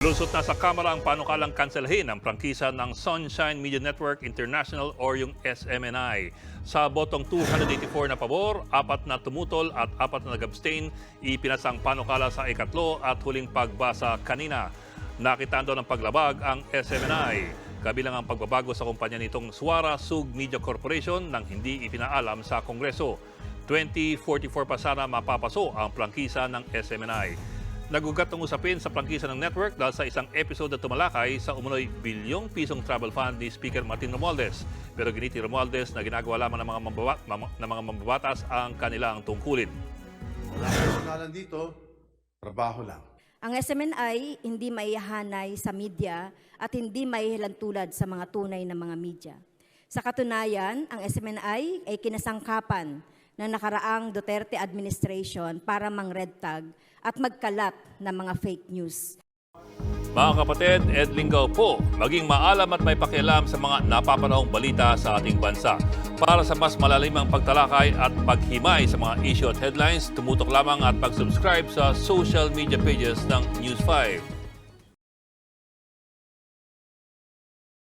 Lusot na sa Kamara ang panukalang kanselahin ang prangkisa ng Sunshine Media Network International or yung SMNI. Sa botong 284 na pabor, 4 na tumutol at 4 na nag-abstain, ipinasa ang panukala sa ikatlo at huling pagbasa kanina. Nakitaan daw ng paglabag ang SMNI, kabilang ang pagbabago sa kumpanya nitong Suara Sug Media Corporation nang hindi ipinaalam sa Kongreso. 2044 pa sana mapapaso ang prangkisa ng SMNI. Nagugat ng usapin sa prangkisa ng network dahil sa isang episode na tumalakay sa umunoy bilyong pisong travel fund ni Speaker Martin Romualdez. Pero giniti Romualdez na ginagawa lamang ng mga mambabatas ang kanilang tungkulin. Wala personalan dito, trabaho lang. Ang SMNI hindi maihanay sa media at hindi maihilantulad sa mga tunay na mga media. Sa katunayan, ang SMNI ay kinasangkapan ng nakaraang Duterte administration para mang-red tag at magkalat ng mga fake news. Mga kapatid, Ed Lingaw po, maging maalam at may pakialam sa mga napapanahong balita sa ating bansa. Para sa mas malalimang pagtalakay at paghimay sa mga issue at headlines, tumutok lamang at mag-subscribe sa social media pages ng News 5.